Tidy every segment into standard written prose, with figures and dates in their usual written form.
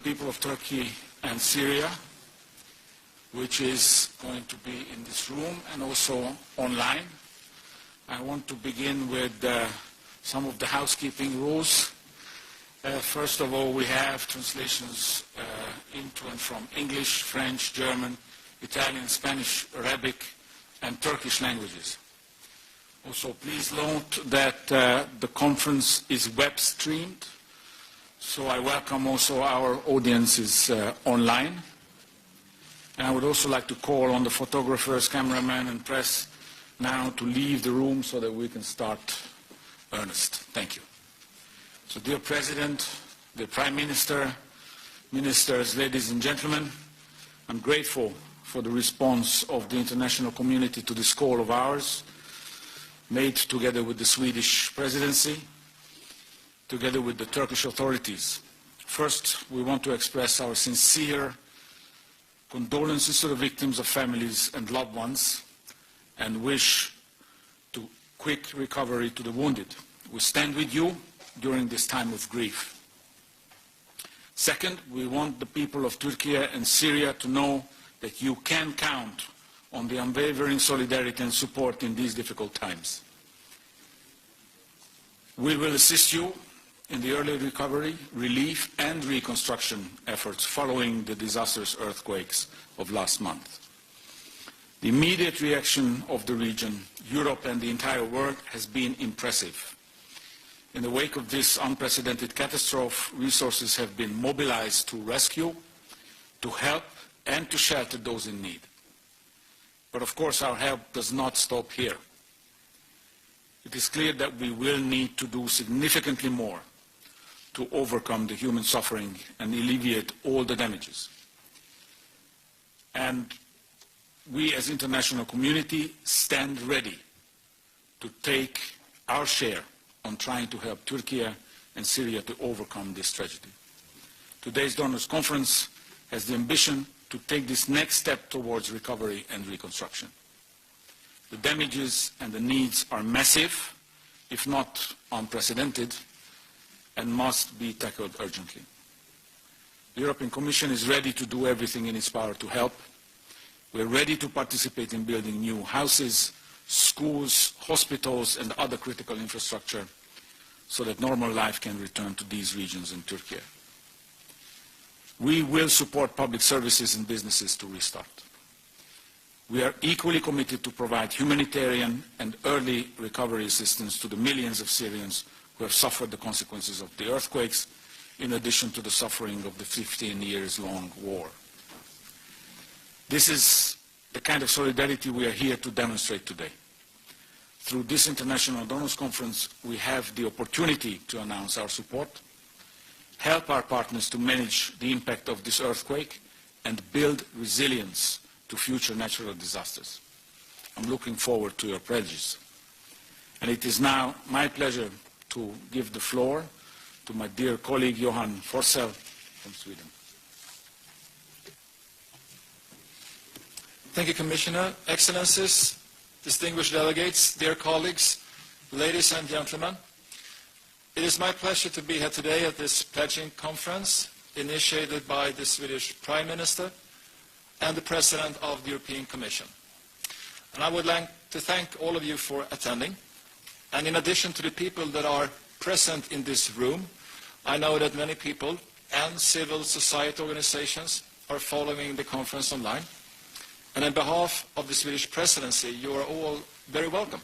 People of Turkey and Syria, which is going to be in this room and also online. I want to begin with some of the housekeeping rules. First of all, we have translations into and from English, French, German, Italian, Spanish, Arabic, and Turkish languages. Also, please note that the conference is web streamed, so I welcome also our audiences online. And I would also like to call on the photographers, cameramen, and press now to leave the room so that we can start earnest. Thank you. So, dear President, dear Prime Minister, Ministers, ladies and gentlemen, I'm grateful for the response of the international community to this call of ours, made together with the Swedish presidency, together with the Turkish authorities. First, we want to express our sincere condolences to the victims of families and loved ones and wish to quick recovery to the wounded. We stand with you during this time of grief. Second, we want the people of Turkey and Syria to know that you can count on the unwavering solidarity and support in these difficult times. We will assist you in the early recovery, relief, and reconstruction efforts following the disastrous earthquakes of last month. The immediate reaction of the region, Europe, and the entire world has been impressive. In the wake of this unprecedented catastrophe, resources have been mobilized to rescue, to help, and to shelter those in need. But of course, our help does not stop here. It is clear that we will need to do significantly more to overcome the human suffering and alleviate all the damages. And we as international community stand ready to take our share on trying to help Turkey and Syria to overcome this tragedy. Today's Donors Conference has the ambition to take this next step towards recovery and reconstruction. The damages and the needs are massive, if not unprecedented, and must be tackled urgently. The European Commission is ready to do everything in its power to help. We are ready to participate in building new houses, schools, hospitals, and other critical infrastructure so that normal life can return to these regions in Turkey. We will support public services and businesses to restart. We are equally committed to provide humanitarian and early recovery assistance to the millions of Syrians who have suffered the consequences of the earthquakes, in addition to the suffering of the 15-year-long war. This is the kind of solidarity we are here to demonstrate today. Through this International Donors Conference, we have the opportunity to announce our support, help our partners to manage the impact of this earthquake, and build resilience to future natural disasters. I'm looking forward to your pledges. And it is now my pleasure to give the floor to my dear colleague Johan Forsell from Sweden. Thank you, Commissioner, Excellencies, distinguished delegates, dear colleagues, ladies and gentlemen. It is my pleasure to be here today at this pledging conference initiated by the Swedish Prime Minister and the President of the European Commission. And I would like to thank all of you for attending. And in addition to the people that are present in this room, I know that many people and civil society organizations are following the conference online. And on behalf of the Swedish Presidency, you are all very welcome.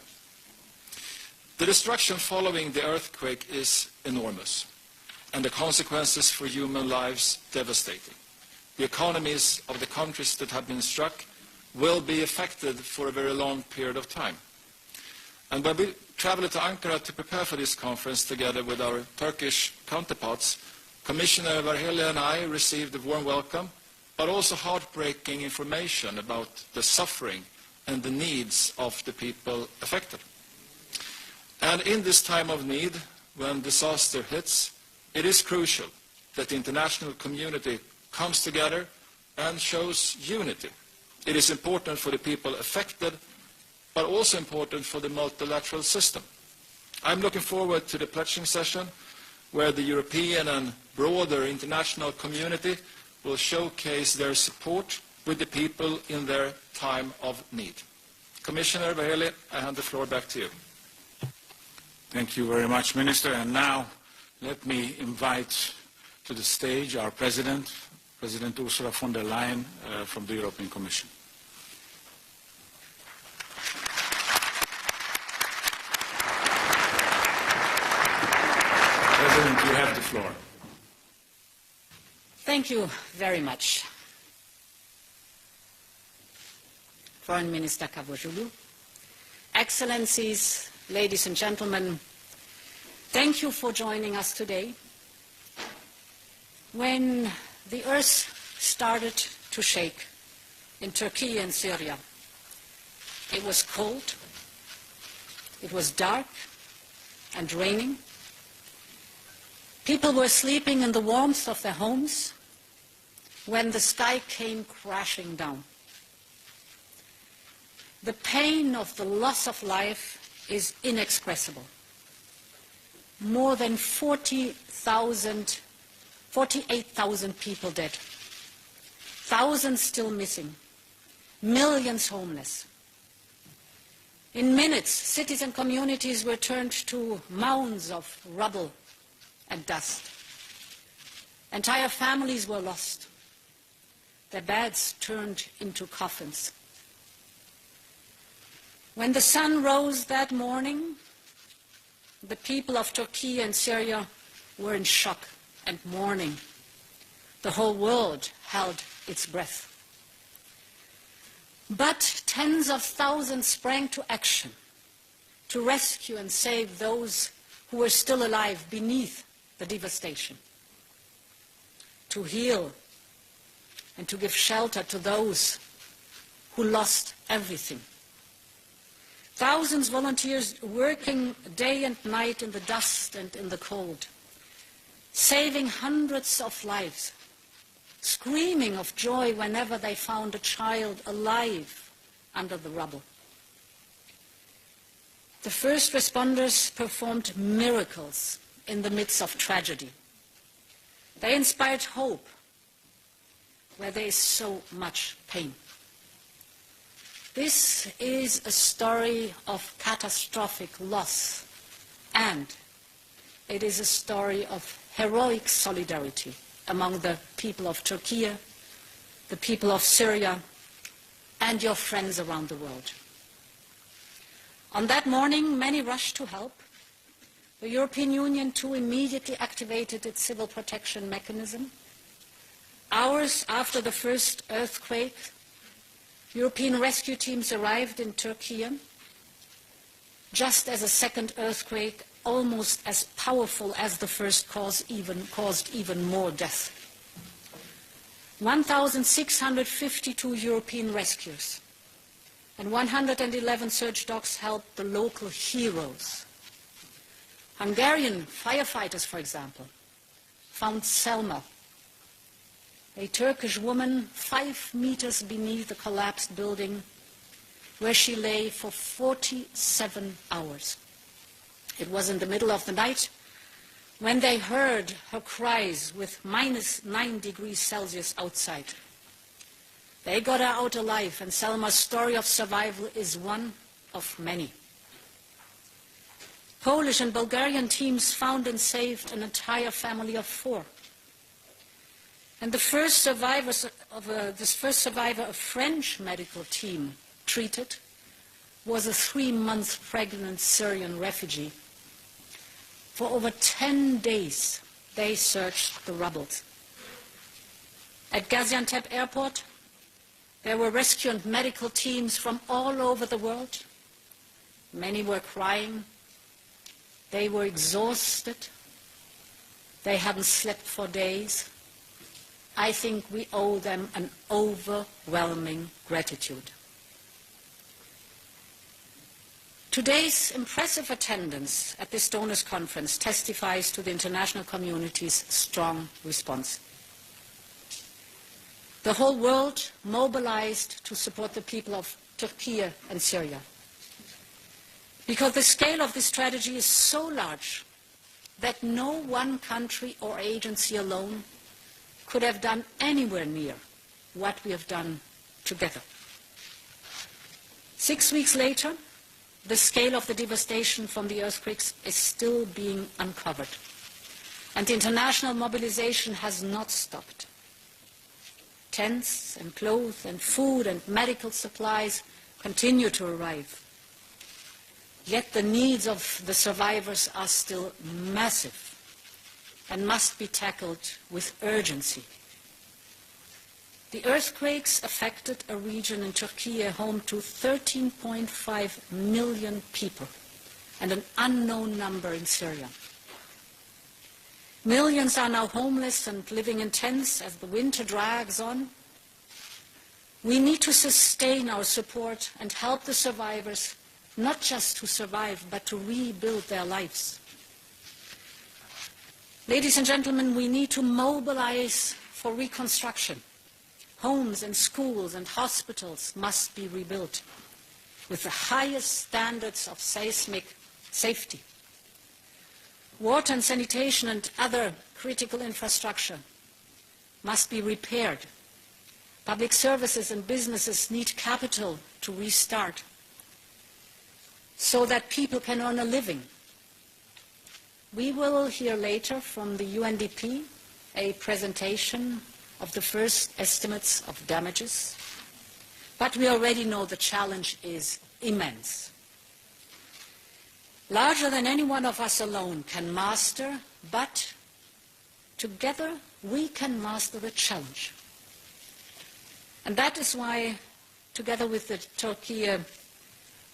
The destruction following the earthquake is enormous, and the consequences for human lives devastating. The economies of the countries that have been struck will be affected for a very long period of time. And when we traveled to Ankara to prepare for this conference together with our Turkish counterparts, Commissioner Varhelyi and I received a warm welcome, but also heartbreaking information about the suffering and the needs of the people affected. And in this time of need, when disaster hits, it is crucial that the international community comes together and shows unity. It is important for the people affected, but also important for the multilateral system. I'm looking forward to the pledging session where the European and broader international community will showcase their support with the people in their time of need. Commissioner Vaheli, I hand the floor back to you. Thank you very much, Minister. And now let me invite to the stage our President, President Ursula von der Leyen from the European Commission. President, you have the floor. Thank you very much. Foreign Minister Cavusoglu, Excellencies, ladies and gentlemen, thank you for joining us today. When the earth started to shake in Turkey and Syria, it was cold, it was dark and raining. People were sleeping in the warmth of their homes when the sky came crashing down. The pain of the loss of life is inexpressible. More than 48,000 people dead. Thousands still missing. Millions homeless. In minutes, cities and communities were turned to mounds of rubble and dust. Entire families were lost. Their beds turned into coffins. When the sun rose that morning, the people of Turkey and Syria were in shock and mourning. The whole world held its breath. But tens of thousands sprang to action to rescue and save those who were still alive beneath the devastation, to heal and to give shelter to those who lost everything. Thousands volunteers working day and night in the dust and in the cold, saving hundreds of lives, screaming of joy whenever they found a child alive under the rubble. The first responders performed miracles in the midst of tragedy. They inspired hope where there is so much pain. This is a story of catastrophic loss, and it is a story of heroic solidarity among the people of Turkey, the people of Syria, and your friends around the world. On that morning, many rushed to help. The European Union, too, immediately activated its civil protection mechanism. Hours after the first earthquake, European rescue teams arrived in Turkey, just as a second earthquake, almost as powerful as the first, caused even more death. 1,652 European rescuers and 111 search dogs helped the local heroes. Hungarian firefighters, for example, found Selma, a Turkish woman 5 meters beneath the collapsed building, where she lay for 47 hours. It was in the middle of the night when they heard her cries with -9 degrees Celsius outside. They got her out alive, and Selma's story of survival is one of many. Polish and Bulgarian teams found and saved an entire family of 4. And the first survivor a French medical team treated was a 3-month pregnant Syrian refugee. For over 10 days, they searched the rubble. At Gaziantep airport, there were rescue and medical teams from all over the world. Many were crying. They were exhausted. They hadn't slept for days. I think we owe them an overwhelming gratitude. Today's impressive attendance at this donors' conference testifies to the international community's strong response. The whole world mobilized to support the people of Turkey and Syria. Because the scale of this tragedy is so large, that no one country or agency alone could have done anywhere near what we have done together. 6 weeks later, the scale of the devastation from the earthquakes is still being uncovered, and international mobilization has not stopped. Tents and clothes and food and medical supplies continue to arrive. Yet the needs of the survivors are still massive and must be tackled with urgency. The earthquakes affected a region in Turkey home to 13.5 million people and an unknown number in Syria. Millions are now homeless and living in tents as the winter drags on. We need to sustain our support and help the survivors not just to survive, but to rebuild their lives. Ladies and gentlemen, we need to mobilize for reconstruction. Homes and schools and hospitals must be rebuilt with the highest standards of seismic safety. Water and sanitation and other critical infrastructure must be repaired. Public services and businesses need capital to restart so that people can earn a living. We will hear later from the UNDP a presentation of the first estimates of damages, but we already know the challenge is immense. Larger than any one of us alone can master, but together we can master the challenge. And that is why, together with the Turkey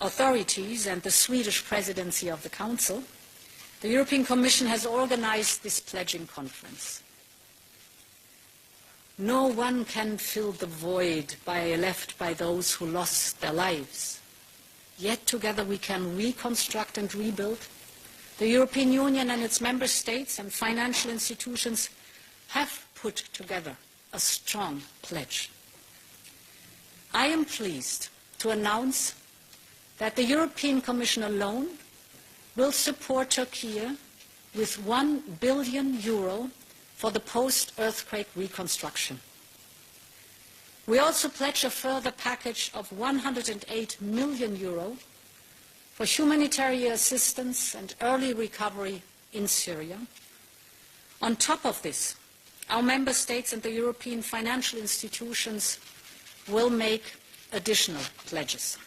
authorities and the Swedish presidency of the Council, the European Commission has organized this pledging conference. No one can fill the void left by those who lost their lives. Yet together we can reconstruct and rebuild. The European Union and its member states and financial institutions have put together a strong pledge. I am pleased to announce that the European Commission alone will support Turkey with €1 billion for the post-earthquake reconstruction. We also pledge a further package of €108 million for humanitarian assistance and early recovery in Syria. On top of this, our member states and the European financial institutions will make additional pledges.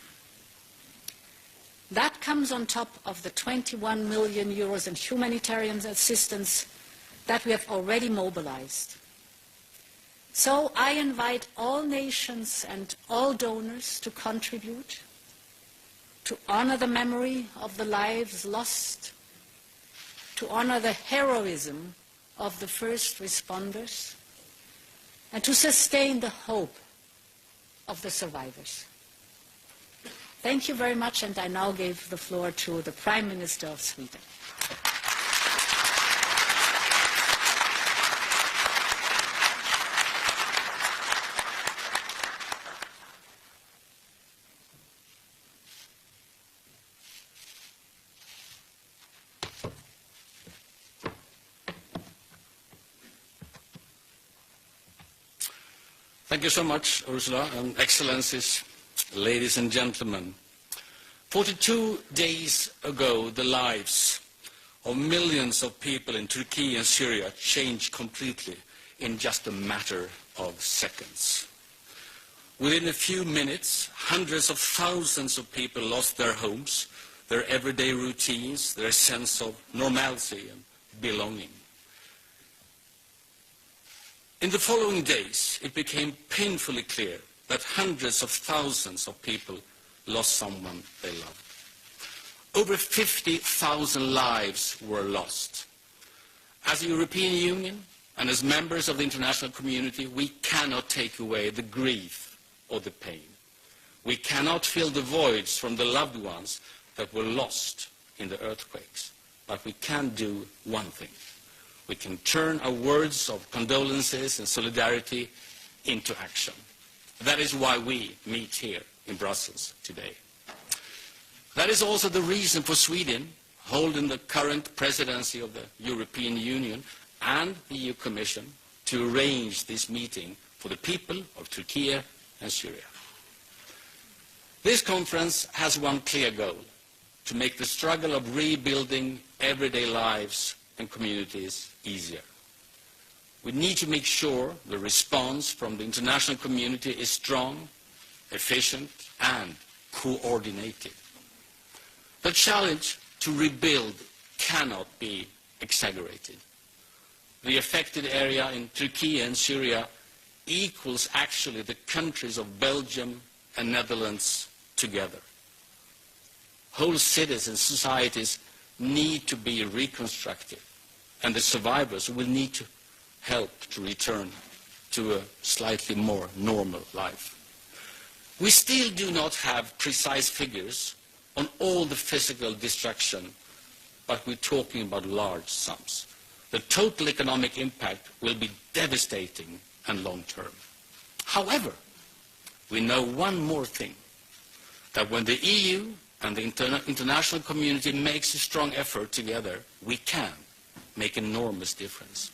That comes on top of the €21 million in humanitarian assistance that we have already mobilized. So I invite all nations and all donors to contribute, to honor the memory of the lives lost, to honor the heroism of the first responders, and to sustain the hope of the survivors. Thank you very much, and I now give the floor to the Prime Minister of Sweden. Thank you so much, Ursula, and Excellencies, ladies and gentlemen. 42 days ago, the lives of millions of people in Turkey and Syria changed completely in just a matter of seconds. Within a few minutes, hundreds of thousands of people lost their homes, their everyday routines, their sense of normalcy and belonging. In the following days, it became painfully clear that hundreds of thousands of people lost someone they loved. Over 50,000 lives were lost. As a European Union and as members of the international community, we cannot take away the grief or the pain. We cannot fill the voids from the loved ones that were lost in the earthquakes. But we can do one thing. We can turn our words of condolences and solidarity into action. That is why we meet here in Brussels today. That is also the reason for Sweden, holding the current presidency of the European Union and the EU Commission to arrange this meeting for the people of Turkey and Syria. This conference has one clear goal: to make the struggle of rebuilding everyday lives and communities easier. We need to make sure the response from the international community is strong, efficient, and coordinated. The challenge to rebuild cannot be exaggerated. The affected area in Turkey and Syria equals actually the countries of Belgium and Netherlands together. Whole cities and societies need to be reconstructed, and the survivors will need to help to return to a slightly more normal life. We still do not have precise figures on all the physical destruction, but we're talking about large sums. The total economic impact will be devastating and long-term. However, we know one more thing, that when the EU and the international community makes a strong effort together, we can make an enormous difference.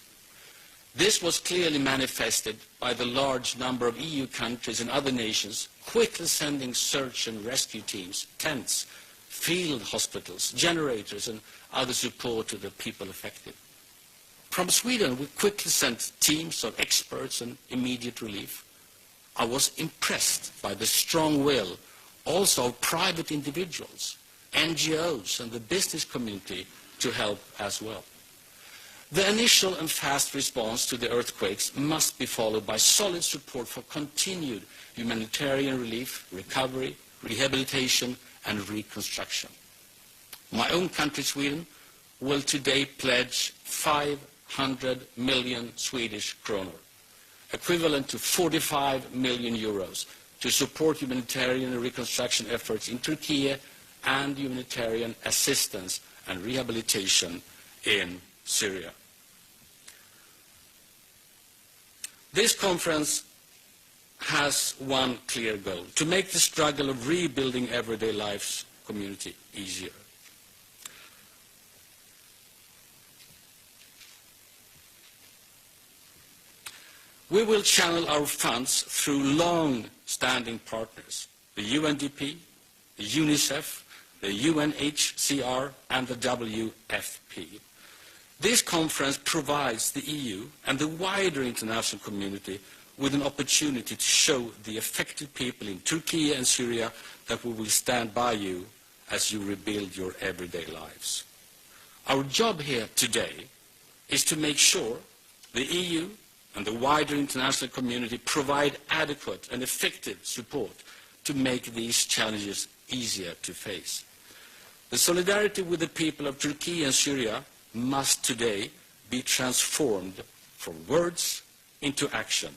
This was clearly manifested by the large number of EU countries and other nations quickly sending search and rescue teams, tents, field hospitals, generators, and other support to the people affected. From Sweden, we quickly sent teams of experts and immediate relief. I was impressed by the strong will also of private individuals, NGOs, and the business community to help as well. The initial and fast response to the earthquakes must be followed by solid support for continued humanitarian relief, recovery, rehabilitation, and reconstruction. My own country, Sweden, will today pledge 500 million Swedish kronor, equivalent to 45 million euros, to support humanitarian and reconstruction efforts in Turkey and humanitarian assistance and rehabilitation in Syria. This conference has one clear goal: to make the struggle of rebuilding everyday lives community easier. We will channel our funds through long-standing partners, the UNDP, the UNICEF, the UNHCR, and the WFP. This conference provides the EU and the wider international community with an opportunity to show the affected people in Turkey and Syria that we will stand by you as you rebuild your everyday lives. Our job here today is to make sure the EU and the wider international community provide adequate and effective support to make these challenges easier to face. The solidarity with the people of Turkey and Syria must today be transformed from words into action.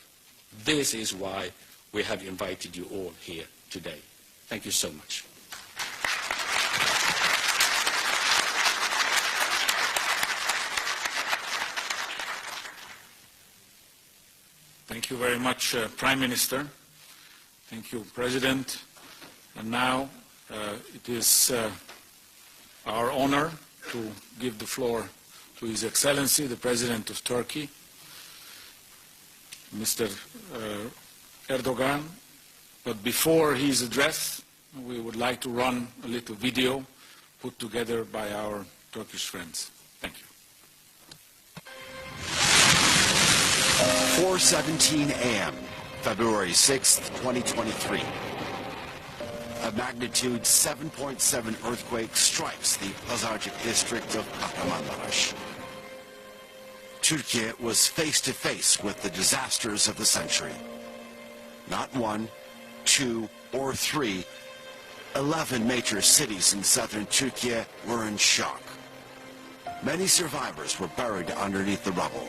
This is why we have invited you all here today. Thank you so much. Thank you very much, Prime Minister. Thank you, President. And now it is our honor to give the floor to His Excellency, the President of Turkey, Mr. Erdogan. But before his address, we would like to run a little video put together by our Turkish friends. Thank you. 4:17 a.m., February 6th, 2023. A magnitude 7.7 earthquake strikes the Pazarcık district of Kahramanmaraş. Turkey was face to face with the disasters of the century. Not one, two, or three, 11 major cities in southern Turkey were in shock. Many survivors were buried underneath the rubble.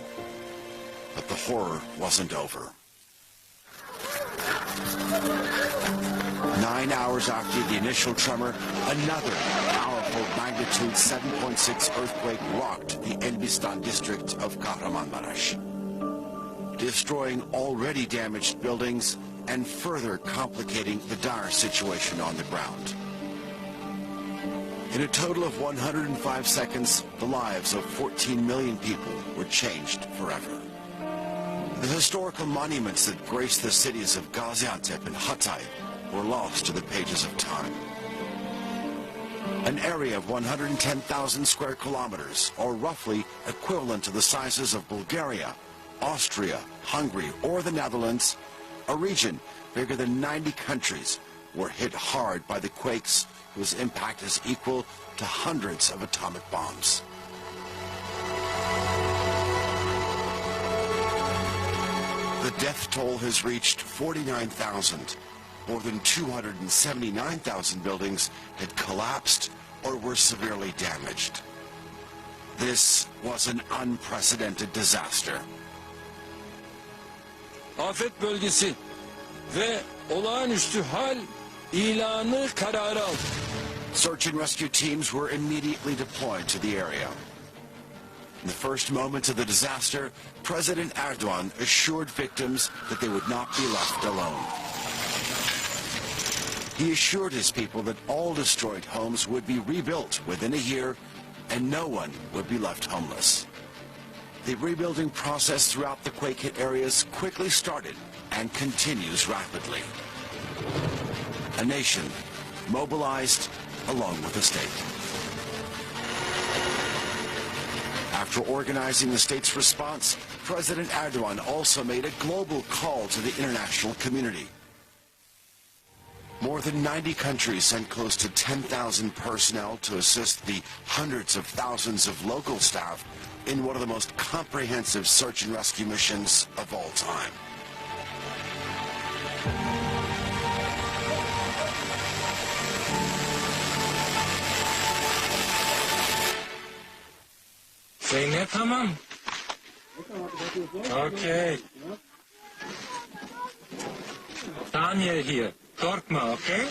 But the horror wasn't over. 9 hours after the initial tremor, another powerful magnitude 7.6 earthquake rocked the Elbistan district of Kahramanmaraş, destroying already damaged buildings and further complicating the dire situation on the ground. In a total of 105 seconds, the lives of 14 million people were changed forever. The historical monuments that grace the cities of Gaziantep and Hatay were lost to the pages of time. An area of 110,000 square kilometers, or roughly equivalent to the sizes of Bulgaria, Austria, Hungary, or the Netherlands, a region bigger than 90 countries, were hit hard by the quakes whose impact is equal to hundreds of atomic bombs. The death toll has reached 49,000. More than 279,000 buildings had collapsed or were severely damaged. This was an unprecedented disaster. Afet bölgesi ve olağanüstü hal ilanı kararı aldı. Search and rescue teams were immediately deployed to the area. In the first moments of the disaster, President Erdogan assured victims that they would not be left alone. He assured his people that all destroyed homes would be rebuilt within a year and no one would be left homeless. The rebuilding process throughout the quake-hit areas quickly started and continues rapidly. A nation mobilized along with the state. After organizing the state's response, President Erdogan also made a global call to the international community. More than 90 countries sent close to 10,000 personnel to assist the hundreds of thousands of local staff in one of the most comprehensive search and rescue missions of all time. Zeynep tamam. Okay. Daniel here. Korkma, okay?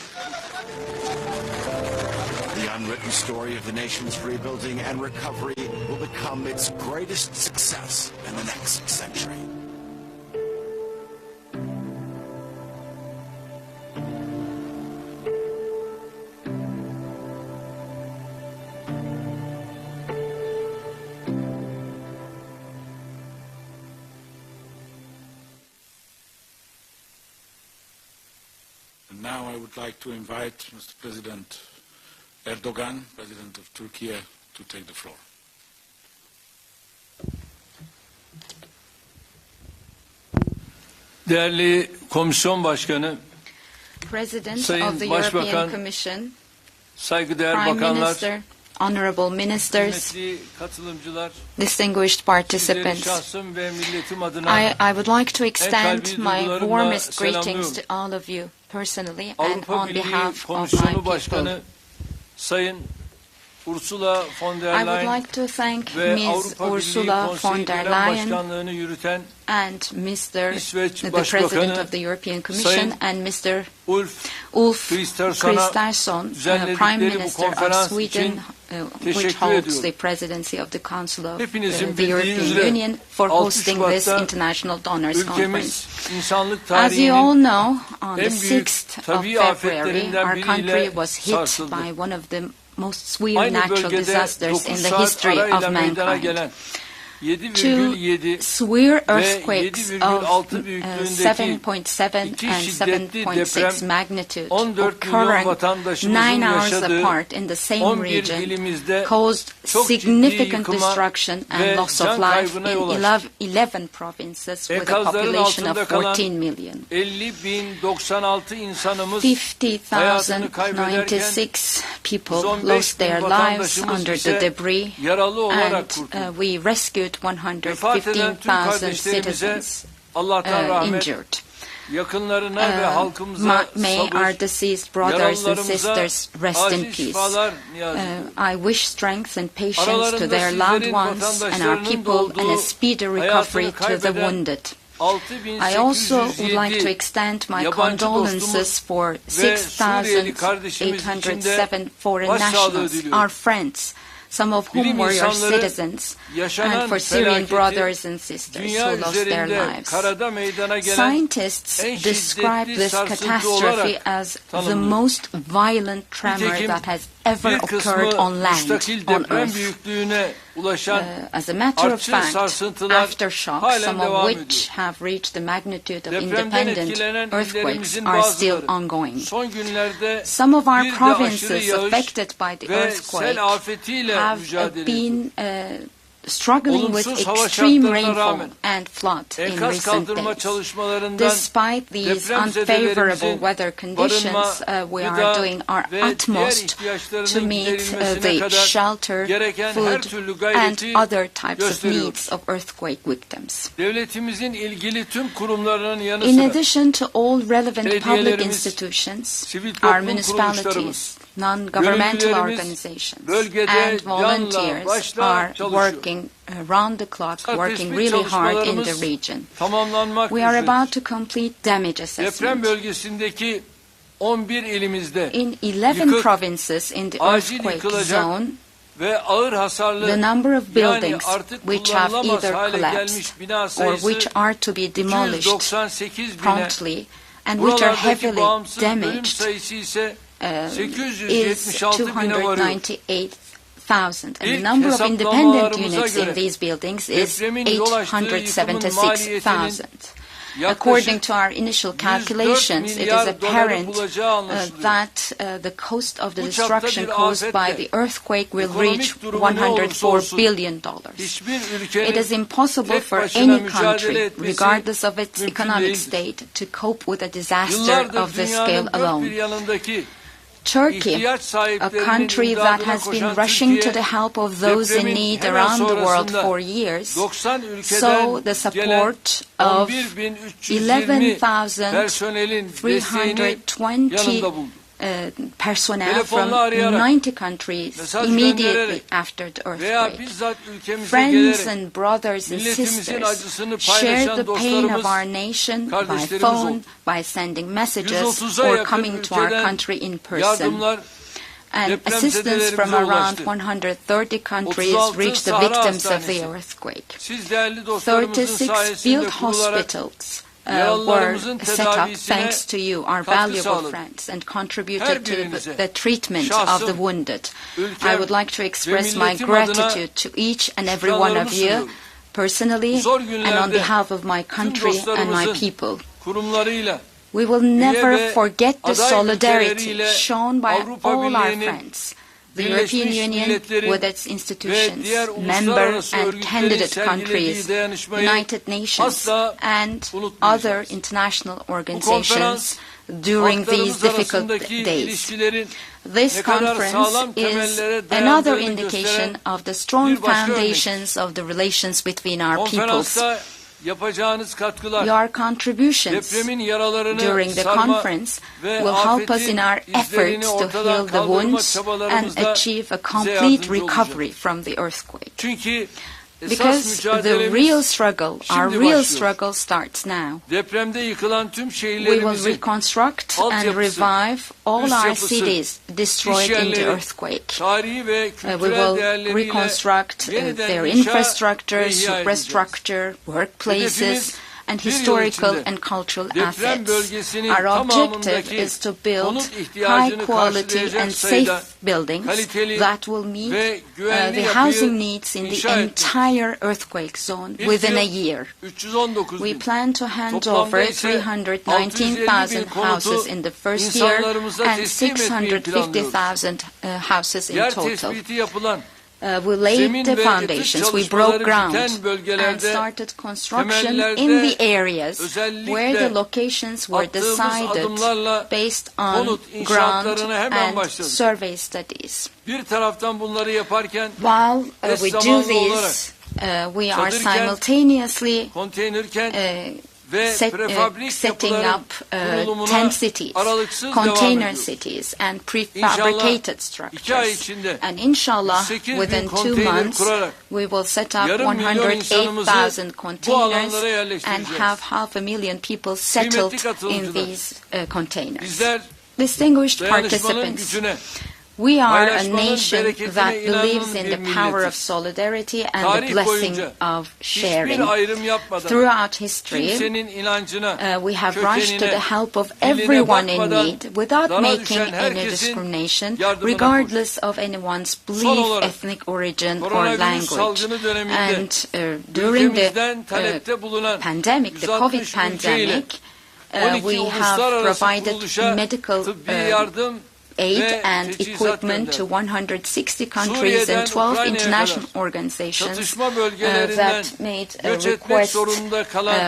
The unwritten story of the nation's rebuilding and recovery will become its greatest success in the next century. Now I would like to invite Mr. President Erdogan, President of Turkey, to take the floor. Değerli Komisyon Başkanı, President of Sayın the Başbakan, European Commission, saygıdeğer Prime bakanlar, Minister, honorable ministers, kıymetli katılımcılar, distinguished sizleri participants, şahsım ve milletim adına I would like to extend kalbi my duygularımla warmest greetings selamlıyorum. to all of you personally and Avrupa on Birliği behalf of my Komisyonu people. Başkanı Sayın Ursula von der I would Leyen like to thank ve Ms. Avrupa Birliği Ursula von Konseyi der Genel Leyen Başkanlığını yürüten and Mr. İsveç the Başbakanı President of the European Commission Sayın and Mr. Ulf Kristersson, düzenledikleri Prime bu Minister of konferans Sweden, için which teşekkür holds ediyorum. the presidency of the Council of Hepinizin the bildiği European üzere Union for 6 hosting this Şubat'ta International Donors Conference. ülkemiz insanlık As you all tarihinin know, on the en büyük 6th of tabii February, afetlerinden our country biriyle was hit sarsıldı. by one of the most severe Aynı natural bölgede disasters in 9 the saat history arayla of meydana mankind. gelen Two 7,7 severe earthquakes ve of 7,6 büyüklüğündeki 7.7 iki and şiddetli 7.6 deprem magnitude 14 milyon occurring vatandaşımızın 9 hours yaşadığı apart in the same 11 region ilimizde caused çok ciddi significant yıkıma destruction ve and loss of can life kaybına in yol açtı. 11 provinces with a Enkazların population altında of kalan 14 million. 50.096 insanımız hayatını kaybederken 50,096 people 115 lost bin their lives vatandaşımız under ise the debris, yaralı olarak and kurtuldu. we rescued Vefat eden tüm 115,000 kardeşlerimize citizens Allah'tan rahmet, injured. yakınlarına ve halkımıza May our sabır, deceased brothers and yaralılarımıza sisters rest in acil peace. şifalar niyaz ediyorum. I wish strength and patience to Aralarında their loved sizlerin, ones and our vatandaşlarının people and a olduğu, speedy recovery hayatını to the kaybeden wounded. I also would like to extend my yabancı condolences dostumuz for ve Suriyeli kardeşimiz için de 6,807 foreign başsağlığı nationals, diliyorum. our friends, some of whom Bilim were your insanları citizens, yaşanan and for Syrian felaketi brothers and sisters dünya who lost their üzerinde lives. karada meydana gelen Scientists en describe şiddetli this sarsıntı catastrophe olarak as the tanımlıyor. most violent tremor Nitekim that has ever bir occurred kısmı on land, müstakil on deprem Earth. büyüklüğüne ulaşan As a matter of artçı fact, sarsıntılar aftershocks, halen some of devam which ediyor. have reached the magnitude of Depremden independent etkilenen earthquakes, illerimizin are still bazıları ongoing. son günlerde Some of our bir de aşırı provinces yağış affected by the ve earthquake sel afetiyle have mücadele ediyor. been struggling with Olumsuz hava extreme şartlarına rainfall rağmen and flood in enkaz recent kaldırma days. çalışmalarından Despite these unfavorable weather conditions, we are doing our utmost to meet the shelter, food, and other types of needs of earthquake victims. Devletimizin ilgili tüm kurumlarının yanı In sıra addition to all relevant public belediyelerimiz, institutions, sivil our toplum municipalities, kuruluşlarımız, non-governmental gönüllülerimiz organizations, bölgede and canla volunteers başla are çalışıyor. working round the clock, working Tespit really hard in the çalışmalarımız region. tamamlanmak We are üzeredir. about to complete damage Deprem assessment. bölgesindeki 11 ilimizde In 11 yıkık, provinces in the acil earthquake yıkılacak zone, ve ağır hasarlı, the number of yani buildings artık which have kullanılamaz either hale collapsed gelmiş bina or sayısı which are to be demolished 298 bine, promptly and which are buralardaki heavily bağımsız bölüm damaged sayısı ise is 876 bine varıyor. 298,000. And the İlk number of independent hesaplamalarımıza units in göre these buildings is depremin yol açtığı yıkımın 876,000. yaklaşık According to our initial 104 calculations, it is milyar doları apparent bulacağı anlaşılıyor. that the cost of the Bu çapta destruction bir caused by afetle the earthquake will reach ekonomik durumu ne olursa $104 olsun billion. hiçbir It ülkenin is impossible tek for başına any mücadele country, etmesi regardless of its mümkün economic değildir. state, to cope with a disaster Yıllardır of this scale dünyanın dört bir alone. yanındaki Turkey, ihtiyaç a sahiplerinin country that imdadına has been koşan rushing to Türkiye, the help of those in depremin need hemen around the world sonrasında for years, 90 so ülkeden the gelen support of 11.320 personelin desteğini 11,320 yanında buldu. personnel Telefonla from arayarak, 90 countries mesaj immediately göndererek after the veya earthquake. bizzat ülkemize Friends gelerek and brothers and milletimizin sisters acısını shared paylaşan the pain of dostlarımız, our nation by kardeşlerimiz phone, oldu. by sending messages, 130'a or yakın coming to our ülkeden country in person. yardımlar And assistance depremzedelerimize from around ulaştı. 130 countries 36 reached the Sahra victims of the Hastanesi, earthquake. siz değerli dostlarımızın 36 sayesinde field kurularak hospitals yaralılarımızın were set up tedavisine thanks to you, our katkı valuable sağladı. friends, and Her contributed to birinize, the treatment of şahsım, the wounded. ülkem I would like to ve express my milletim adına gratitude to each and every one şükranlarımı of you, sunuyorum. personally Zor and on günlerde behalf of my tüm country and my dostlarımızın people. kurumlarıyla We will üye never ve forget the aday solidarity ülkeleriyle shown by Avrupa all our Birliği'nin, friends, the European Birleşmiş Union Milletler'in with its ve institutions, diğer member uluslararası and örgütlerin candidate sergilediği countries, dayanışmayı United Nations, asla and unutmayacağız. other international Bu organizations konferans, during these halklarımız difficult arasındaki days. ilişkilerin This ne kadar conference sağlam is temellere another dayandığını indication gösteren of the strong bir başka örnek. foundations of the relations between our peoples. Konferansta yapacağınız katkılar, Your contributions depremin yaralarını during the sarma conference ve will help us in our afetin izlerini efforts to ortadan heal the kaldırma wounds and çabalarımızda achieve a bize complete yardımcı recovery olacak. from the earthquake. Çünkü esas Because the real mücadelemiz struggle, our şimdi real başlıyor. struggle starts now. Depremde yıkılan tüm We will şehirlerimizin reconstruct and altyapısı, revive all üst our yapısı, cities destroyed iş in the yerleri, earthquake. tarihi ve We kültürel will değerleriyle reconstruct yeniden their inşa ve infrastructures, ihya edeceğiz. superstructure, workplaces, Hedefimiz and bir yıl historical içinde and cultural deprem assets. bölgesinin Our objective tamamındaki is to build konut ihtiyacını high quality karşılayacak and sayıda safe buildings kaliteli that will meet ve güvenli the yapıyı housing needs in inşa the etmek. entire earthquake zone İlk within a yıl year. 319 We bin. plan to hand Toplamda over ise 319,000 650 bin houses konutu in the first year insanlarımıza and teslim etmeyi planlıyoruz. 650,000 houses in Yer total. tespiti yapılan, We laid zemin the ve foundations, yapı we broke çalışmaları ground biten and bölgelerde started construction temellerde in the areas özellikle where the locations were attığımız decided adımlarla based on konut ground inşaatlarına hemen and başladık. survey studies. Bir taraftan bunları yaparken While we eş do zamanlı olarak this, we are çadırken, simultaneously konteynerken ve prefabrik setting yapıların up kurulumuna tent cities, aralıksız container devam ediyor. cities, and prefabricated İnşallah 2 ay structures. içinde And inshallah, 8 within bin 2 konteyner months, kurarak we will set up yarım milyon insanımızı 108,000 bu containers alanlara and yerleştireceğiz. have 500,000 people settled Kıymetli in katılımcılar, these containers. bizler Distinguished dayanışmanın participants, gücüne, We are a nation that believes in the power of solidarity and the blessing of sharing. Throughout history, we have rushed to the help of everyone in need without making any discrimination, regardless of anyone's belief, ethnic origin, or language. And during the pandemic, the COVID pandemic, we have provided medical aid and equipment to 160 countries and 12 international organizations that made a request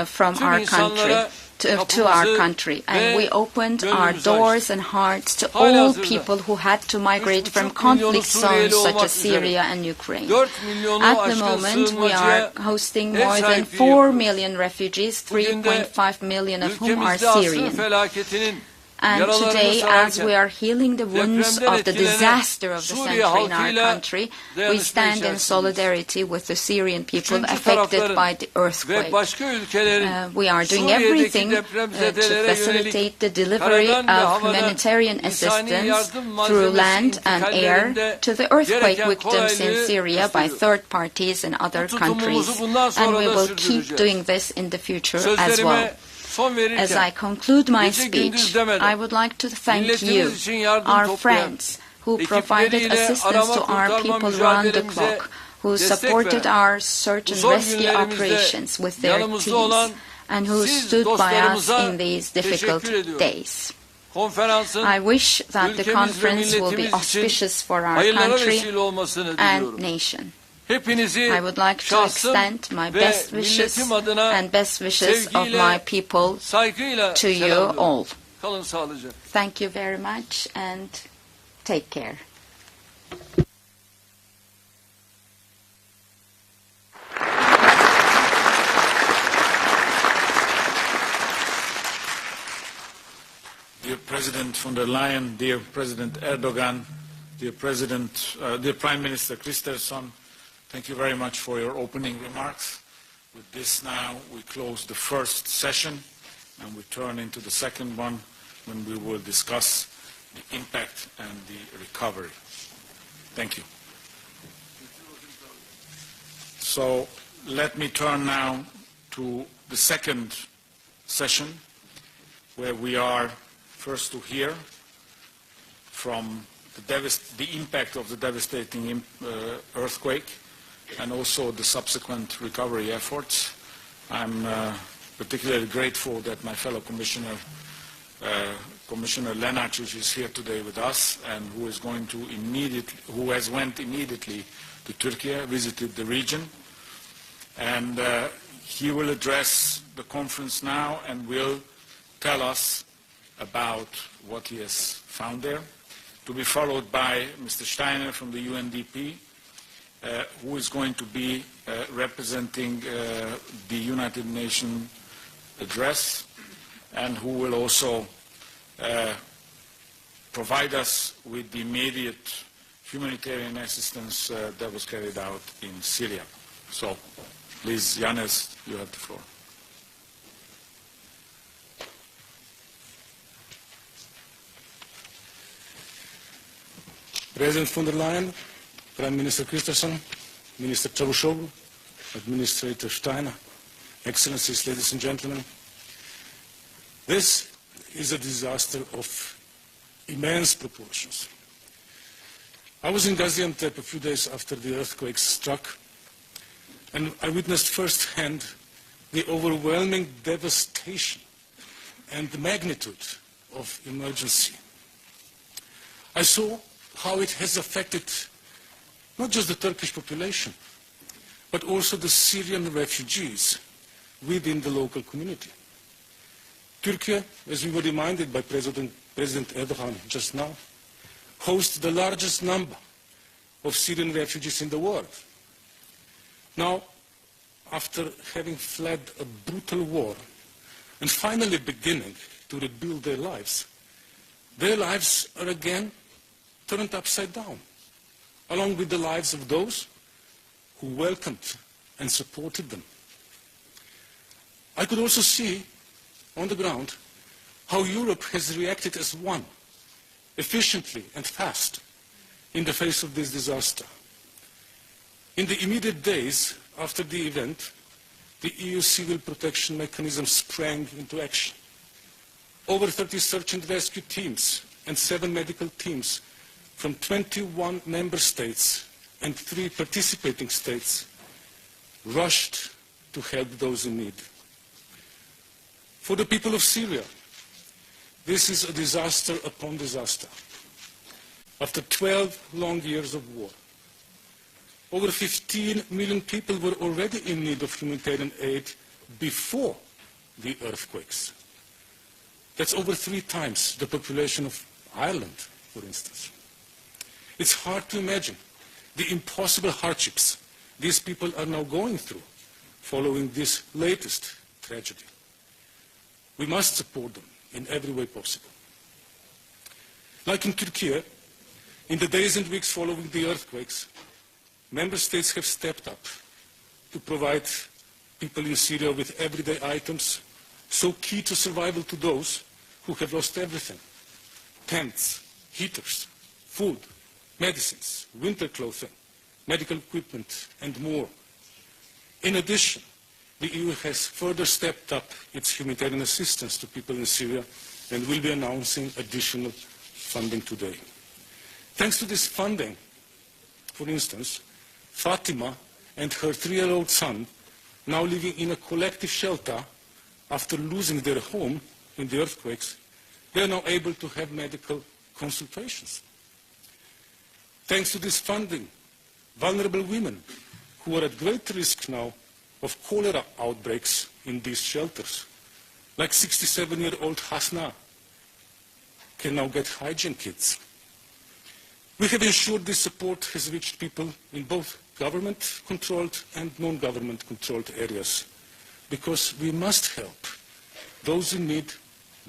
from our country to our country. And we opened our doors and hearts to all people who had to migrate from conflict zones such as Syria and Ukraine. At the moment, we are hosting more than 4 million refugees, 3.5 million of whom are Syrian. And today, as we are healing the wounds of the disaster of the century in our country, we stand in solidarity with the Syrian people affected by the earthquake. We are doing everything to facilitate the delivery of humanitarian assistance through land and air to the earthquake victims in Syria by third parties and other countries. And we will keep doing this in the future as well. As I conclude my speech, I would like to thank you, our friends, who provided assistance to our people round the clock, who supported our search and rescue operations with their teams, and who stood by us in these difficult days. I wish that the conference will be auspicious for our country and nation. I would like to extend my best wishes and best wishes of my people to you all. Thank you very much and take care. Dear President von der Leyen, dear President Erdogan, dear Prime Minister Christensen, thank you very much for your opening remarks. With this now, we close the first session and we turn into the second one when we will discuss the impact and the recovery. Thank you. So let me turn now to the second session where we are first to hear from the impact of the devastating earthquake and also the subsequent recovery efforts. I'm particularly grateful that my fellow Commissioner, Commissioner Lenarčič, is here today with us and who has went immediately to Turkey, visited the region, and he will address the conference now and will tell us about what he has found there, to be followed by Mr. Steiner from the UNDP, who is going to be representing the United Nations address and who will also provide us with the immediate humanitarian assistance that was carried out in Syria. So, please, Janez, you have the floor. President von der Leyen, Prime Minister Christensen, Minister Çavuşoğlu, Administrator Steiner, Excellencies, ladies and gentlemen, this is a disaster of immense proportions. I was in Gaziantep a few days after the earthquake struck, and I witnessed firsthand the overwhelming devastation and the magnitude of emergency. I saw how it has affected not just the Turkish population, but also the Syrian refugees within the local community. Turkey, as we were reminded by President Erdogan just now, hosts the largest number of Syrian refugees in the world. Now, after having fled a brutal war and finally beginning to rebuild their lives are again turned upside down, along with the lives of those who welcomed and supported them. I could also see on the ground how Europe has reacted as one, efficiently and fast, in the face of this disaster. In the immediate days after the event, the EU civil protection mechanism sprang into action. Over 30 search and rescue teams and 7 medical teams from 21 member states and 3 participating states rushed to help those in need. For the people of Syria, this is a disaster upon disaster. After 12 long years of war, over 15 million people were already in need of humanitarian aid before the earthquakes. That's over 3 times the population of Ireland, for instance. It's hard to imagine the impossible hardships these people are now going through following this latest tragedy. We must support them in every way possible. Like in Turkey, in the days and weeks following the earthquakes, member states have stepped up to provide people in Syria with everyday items so key to survival to those who have lost everything: tents, heaters, food, medicines, winter clothing, medical equipment, and more. In addition, the EU has further stepped up its humanitarian assistance to people in Syria and will be announcing additional funding today. Thanks to this funding, for instance, Fatima and her 3-year-old son, now living in a collective shelter after losing their home in the earthquakes, they are now able to have medical consultations. Thanks to this funding, vulnerable women who are at great risk now of cholera outbreaks in these shelters, like 67-year-old Hasna, can now get hygiene kits. We have ensured this support has reached people in both government-controlled and non-government-controlled areas, because we must help those in need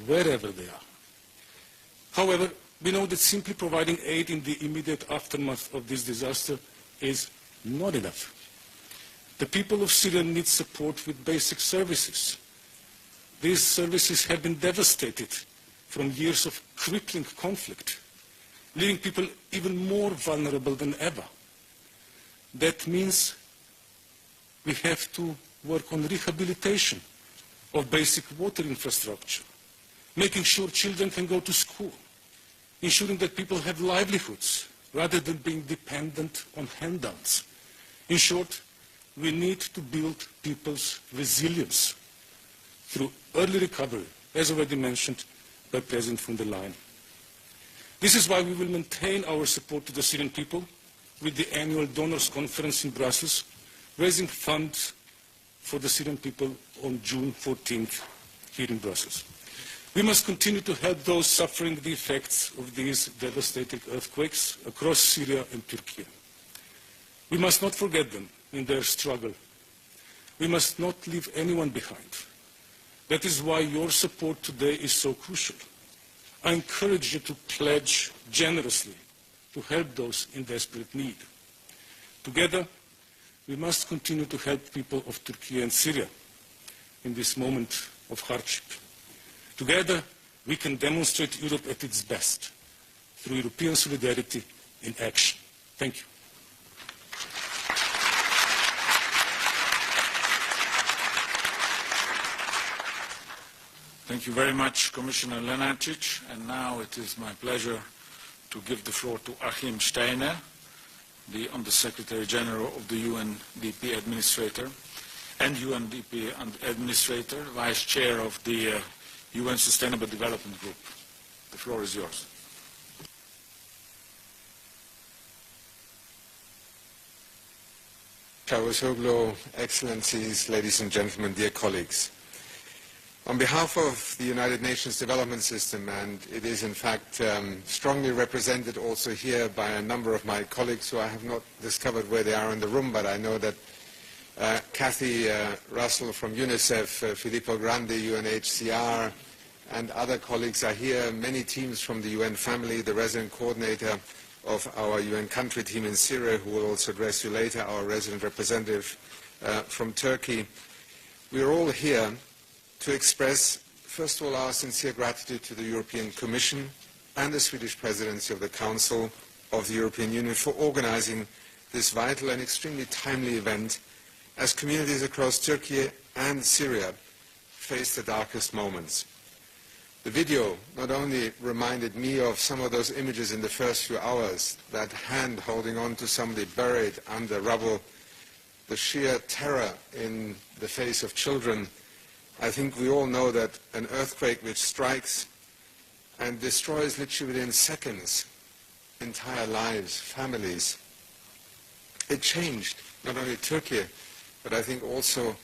wherever they are. However, we know that simply providing aid in the immediate aftermath of this disaster is not enough. The people of Syria need support with basic services. These services have been devastated from years of crippling conflict, leaving people even more vulnerable than ever. That means we have to work on rehabilitation of basic water infrastructure, making sure children can go to school, ensuring that people have livelihoods rather than being dependent on handouts. In short, we need to build people's resilience through early recovery, as already mentioned by President von der Leyen. This is why we will maintain our support to the Syrian people with the annual Donors Conference in Brussels, raising funds for the Syrian people on June 14th here in Brussels. We must continue to help those suffering the effects of these devastating earthquakes across Syria and Turkey. We must not forget them in their struggle. We must not leave anyone behind. That is why your support today is so crucial. I encourage you to pledge generously to help those in desperate need. Together, we must continue to help people of Turkey and Syria in this moment of hardship. Together, we can demonstrate Europe at its best through European solidarity in action. Thank you. Thank you very much, Commissioner Lenarčič. And now it is my pleasure to give the floor to Achim Steiner, the Under-Secretary General of the UNDP Administrator and UNDP Administrator, Vice Chair of the UN Sustainable Development Group. The floor is yours. Çavuşoğlu, Excellencies, ladies and gentlemen, dear colleagues. On behalf of the United Nations Development System, and it is in fact strongly represented also here by a number of my colleagues who I have not discovered where they are in the room, but I know that Kathy Russell from UNICEF, Filippo Grandi, UNHCR, and other colleagues are here, many teams from the UN family, the resident coordinator of our UN country team in Syria, who will also address you later, our resident representative from Turkey. We are all here to express, first of all, our sincere gratitude to the European Commission and the Swedish Presidency of the Council of the European Union for organizing this vital and extremely timely event as communities across Turkey and Syria face the darkest moments. The video not only reminded me of some of those images in the first few hours, that hand holding on to somebody buried under rubble, the sheer terror in the face of children. I think we all know that an earthquake which strikes and destroys literally within seconds entire lives, families, it changed not only Turkey, but I think also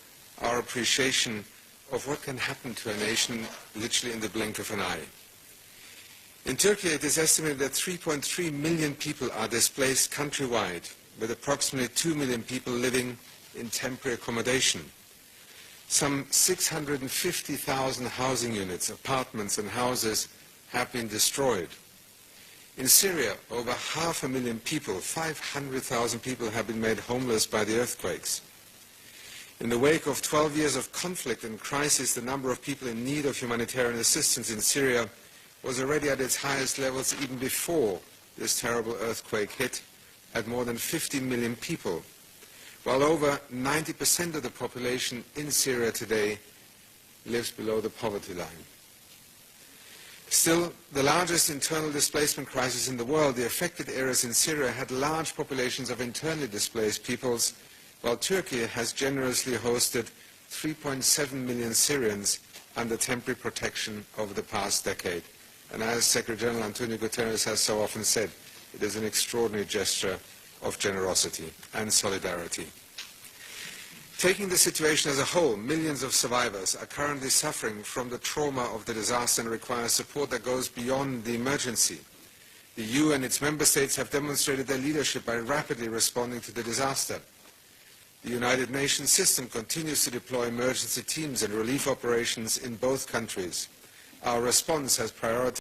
our appreciation of what can happen to a nation literally in the blink of an eye. In Turkey, it is estimated that 3.3 million people are displaced countrywide, with approximately 2 million people living in temporary accommodation. Some 650,000 housing units, apartments and houses have been destroyed. In Syria, over 500,000 people, 500,000 people have been made homeless by the earthquakes. In the wake of 12 years of conflict and crisis, the number of people in need of humanitarian assistance in Syria was already at its highest levels even before this terrible earthquake hit, at more than 50 million people, while over 90% of the population in Syria today lives below the poverty line. Still, the largest internal displacement crisis in the world, the affected areas in Syria had large populations of internally displaced peoples, while Turkey has generously hosted 3.7 million Syrians under temporary protection over the past decade. And as Secretary General Antonio Guterres has so often said, it is an extraordinary gesture of generosity and solidarity. Taking the situation as a whole, millions of survivors are currently suffering from the trauma of the disaster and require support that goes beyond the emergency. The EU and its member states have demonstrated their leadership by rapidly responding to the disaster. The United Nations system continues to deploy emergency teams and relief operations in both countries. Our response has prioritized